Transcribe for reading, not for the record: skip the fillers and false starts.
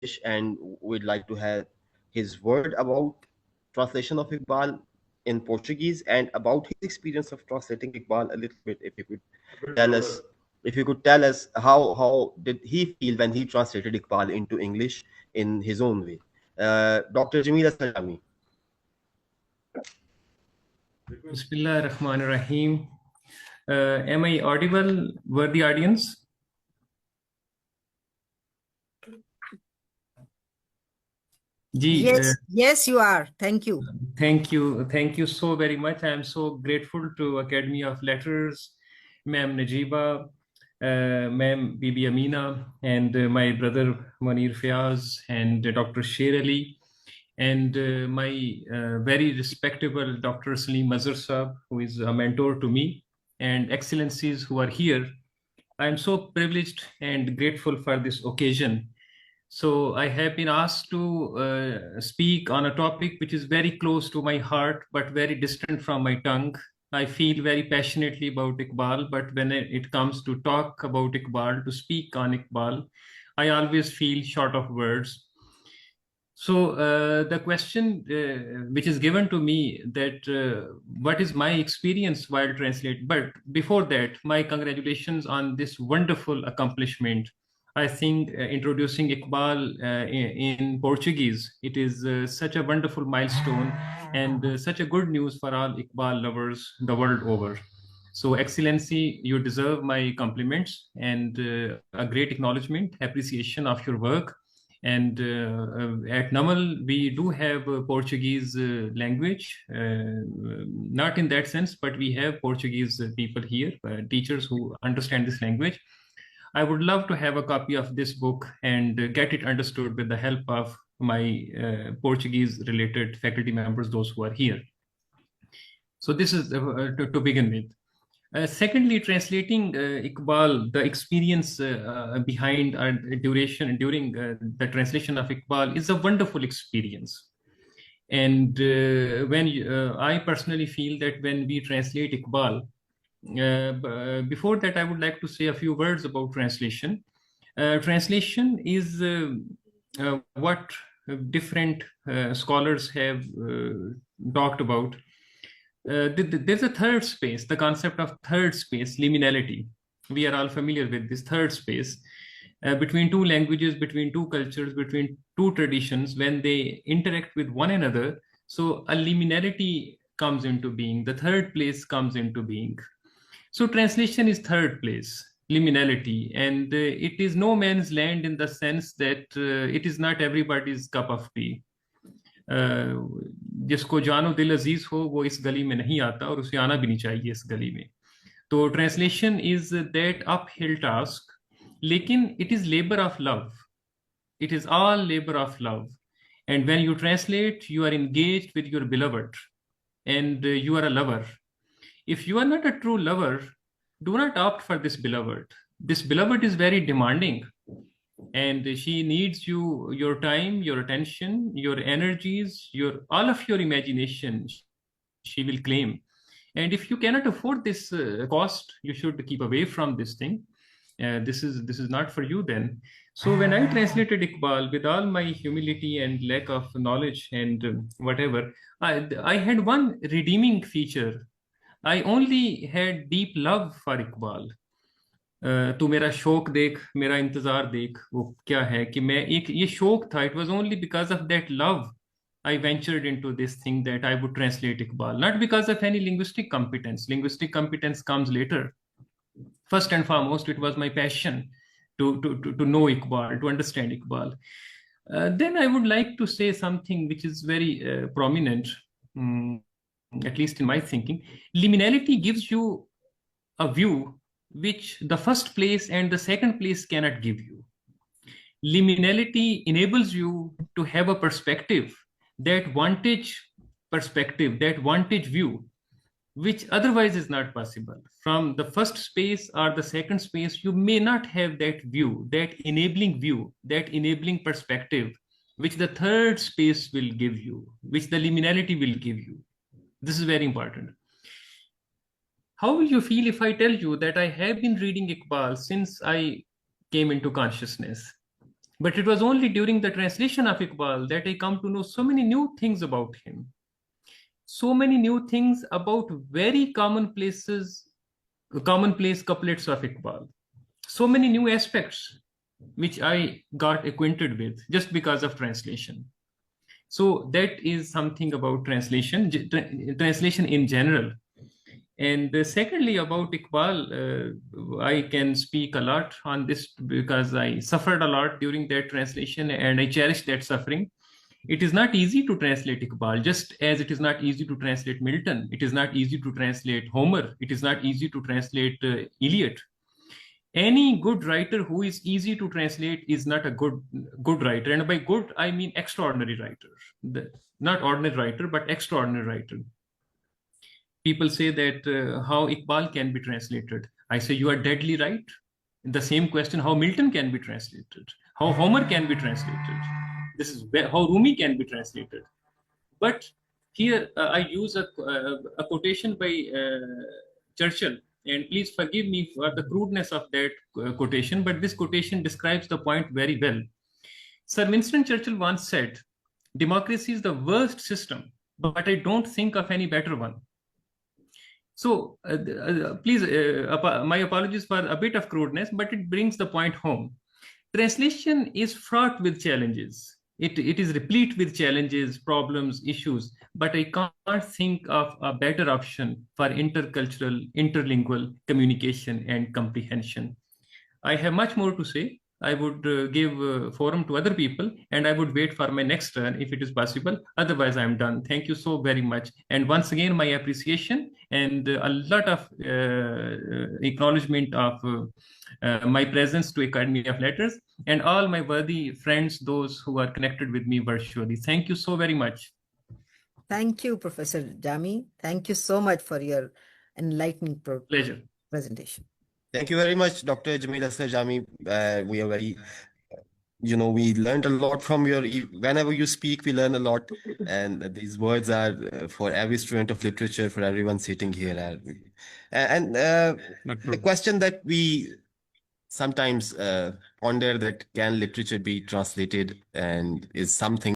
English, and we'd like to have his word about translation of Iqbal in Portuguese and about his experience of translating Iqbal a little bit. If you could tell us, how did he feel when he translated Iqbal into English in his own way? Dr. Jamil Jami. Bismillah ar-Rahman ar-Rahim. Am I audible, worthy audience? Yes, you are. Thank you. Thank you so very much. I am so grateful to Academy of Letters, Ma'am Najiba, Ma'am Bibi Amina, and my brother Munir Fiaz, and Dr. Sher Ali, and my very respectable Dr. Salim Mazhar Saab, who is a mentor to me, and excellencies who are here. I am so privileged and grateful for this occasion. So I have been asked to speak on a topic which is very close to my heart, but very distant from my tongue. I feel very passionately about Iqbal, but when it comes to talk about Iqbal, to speak on Iqbal, I always feel short of words. So the question which is given to me that what is my experience while translating, but before that, my congratulations on this wonderful accomplishment. I think introducing Iqbal in Portuguese, it is such a wonderful milestone and such a good news for all Iqbal lovers the world over. So Excellency, you deserve my compliments and a great acknowledgement, appreciation of your work. And at NUML, we do have Portuguese language, not in that sense, but we have Portuguese people here, teachers who understand this language. I would love to have a copy of this book and get it understood with the help of my Portuguese related faculty members, those who are here. So this is to begin with. Secondly, translating Iqbal, the experience behind our during the translation of Iqbal is a wonderful experience. And I personally feel that when we translate Iqbal, before that, I would like to say a few words about translation. Translation is what different scholars have talked about. There's a third space, the concept of third space, liminality. We are all familiar with this third space between two languages, between two cultures, between two traditions, when they interact with one another. So a liminality comes into being, the third place comes into being. So translation is third place, liminality, and it is no man's land in the sense that it is not everybody's cup of tea. जिसको जानो दिल अजीज हो वो इस गली में नहीं आता और उसे आना भी नहीं चाहिए इस गली में. तो translation is that uphill task, लेकिन it is labour of love. It is all labor of love. And when you translate, you are engaged with your beloved and you are a lover. If you are not a true lover, do not opt for this beloved. This beloved is very demanding and she needs your time, your attention, your energies, all of your imagination she will claim. And if you cannot afford this cost, you should keep away from this thing. This is not for you then. So when I translated Iqbal, with all my humility and lack of knowledge and whatever, I had one redeeming feature. I only had deep love for Iqbal. तो मेरा शौक देख, मेरा इंतजार देख, वो क्या है कि मैं ये शौक था. It was only because of that love I ventured into this thing that I would translate Iqbal, not because of any linguistic competence. Linguistic competence comes later. First and foremost, it was my passion to know Iqbal, to understand Iqbal. Then I would like to say something which is very prominent, at least in my thinking. Liminality gives you a view which the first place and the second place cannot give you. Liminality enables you to have a perspective, that vantage perspective, that vantage view, which otherwise is not possible. From the first space or the second space, you may not have that view, that enabling perspective, which the third space will give you, which the liminality will give you. This is very important. How will you feel if I tell you that I have been reading Iqbal since I came into consciousness? But it was only during the translation of Iqbal that I come to know so many new things about him. So many new things about very commonplace couplets of Iqbal. So many new aspects which I got acquainted with just because of translation. So that is something about translation in general. And secondly, about Iqbal, I can speak a lot on this because I suffered a lot during that translation and I cherish that suffering. It is not easy to translate Iqbal, just as it is not easy to translate Milton. It is not easy to translate Homer. It is not easy to translate Eliot. Any good writer who is easy to translate is not a good writer. And by good, I mean extraordinary writer. Not ordinary writer, but extraordinary writer. People say that how Iqbal can be translated. I say you are deadly right. The same question, how Milton can be translated, how Homer can be translated. This is how Rumi can be translated. But here I use a quotation by Churchill, and please forgive me for the crudeness of that quotation, but this quotation describes the point very well. Sir Winston Churchill once said, democracy is the worst system, but I don't think of any better one. So please, my apologies for a bit of crudeness, but it brings the point home. Translation is fraught with challenges. It is replete with challenges, problems, issues, but I can't think of a better option for intercultural, interlingual communication and comprehension. I have much more to say. I would give forum to other people, and I would wait for my next turn if it is possible. Otherwise, I'm done. Thank you so very much. And once again, my appreciation and a lot of acknowledgement of my presence to Academy of Letters and all my worthy friends, those who are connected with me virtually. Thank you so very much. Thank you, Professor Jami. Thank you so much for your enlightening Pleasure. presentation. Thank you very much, Dr. Jamil Asghar Jami. We are very, we learned a lot from your, whenever you speak, we learn a lot. And these words are for every student of literature, for everyone sitting here. And the question that we sometimes ponder, that can literature be translated, and is something